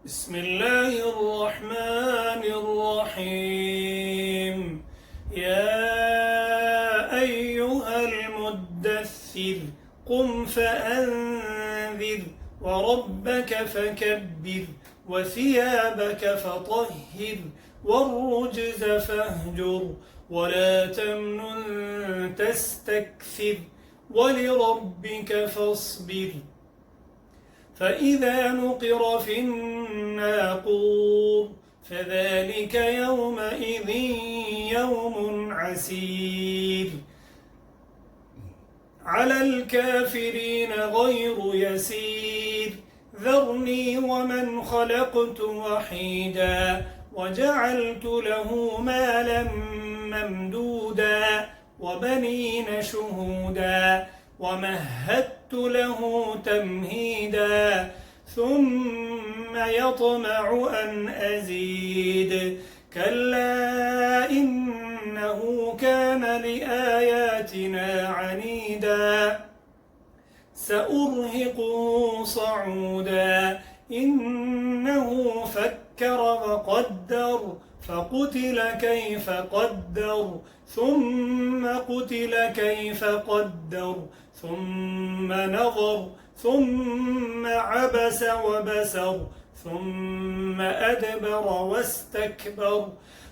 بسم الله الرحمن الرحيم. يا أيها المدثر قم فأنذر وربك فكبر وثيابك فطهر والرجز فاهجر ولا تمنن تستكثر ولربك فاصبر. فإذا نقر في الناقور فذلك يومئذ يوم عسير على الكافرين غير يسير. ذرني ومن خلقت وحيدا وجعلت له مالا ممدودا وبنين شهودا ومهدت له تمهيدا ثم يطمع أن أزيد. كلا إنه كان لآياتنا عنيدا سأرهقه صعودا. إنه فكر وقدر فقتل كيف قدر ثم قتل كيف قدر ثم نظر ثم عبس وبسر ثم أدبر واستكبر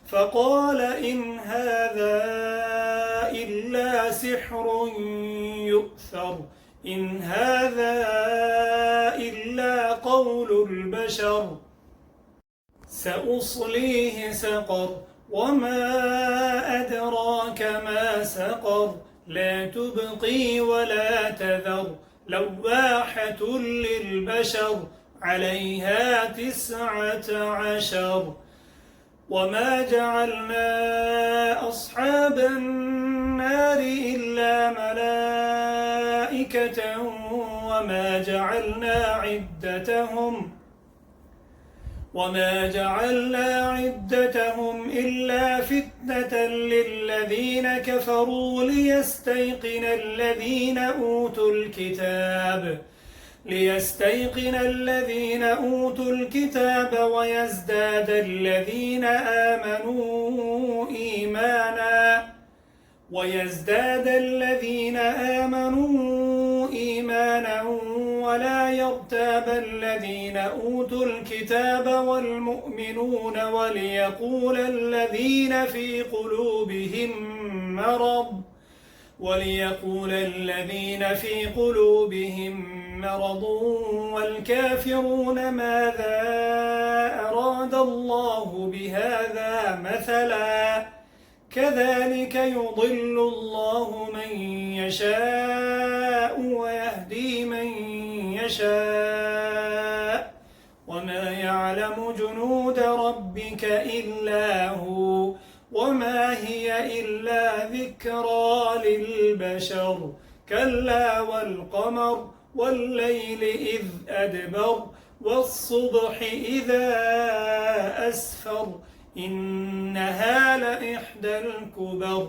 فقال إن هذا إلا سحر يؤثر إن هذا إلا قول البشر. سأصليه سقر وما أدراك ما سقر لا تبقي ولا تذر لواحة للبشر عليها 19. وما جعلنا أصحاب النار إلا ملائكة وما جعلنا عدتهم إلا فتنة للذين كفروا ليستيقن الذين أوتوا الكتاب ويزداد الذين آمنوا إيمانا ولا يرتاب الذين أوتوا الكتاب والمؤمنون وليقول الذين في قلوبهم مرض والكافرون ماذا أراد الله بهذا مثلا كذلك يضل الله من يشاء ويهدي من يشاء وما يعلم جنود ربك إلا هو وما هي إلا ذكرى للبشر. كلا والقمر والليل إذ أدبر والصبح إذا أسفر إنها لإحدى الكبر.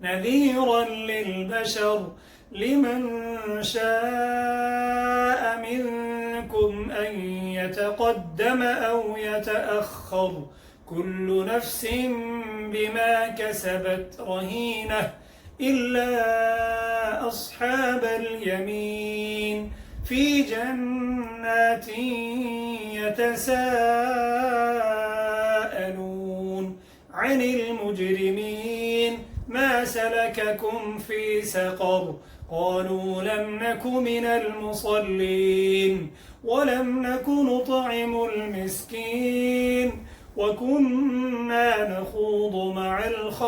نذيرا للبشر لمن شاء منكم أن يتقدم أو يتأخر كل نفس بما كسبت رهينة إلا أصحاب اليمين في جنات يتساءلون عن المجرمين ما سلككم في سقر قالوا لم نك من المصلين ولم نك نطعم المسكين وكنا نخوض مع الخائضين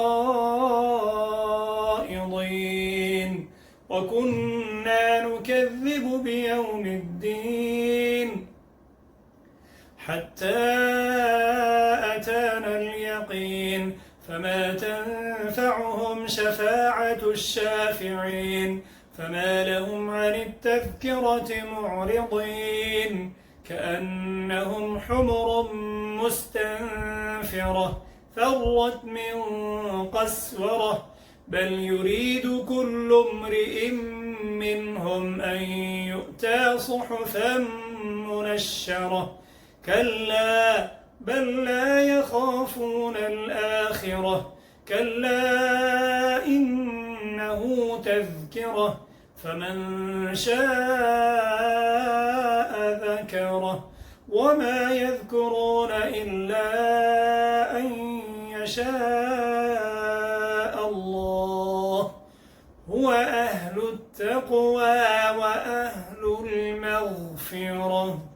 وكنا نكذب بيوم الدين حتى أتانا اليقين فما تنفعهم شفاعة الشافعين فما لهم عن التذكرة معرضين كأنهم حمر مستنفرة فرت من قسورة بل يريد كل امرئ منهم أن يؤتى صحفا منشرة كلا بل لا يخافون الآخرة كلا إنه تذكرة فمن شاء ذكره وما يذكرون إلا أن يشاء الله هو أهل التقوى وأهل المغفرة.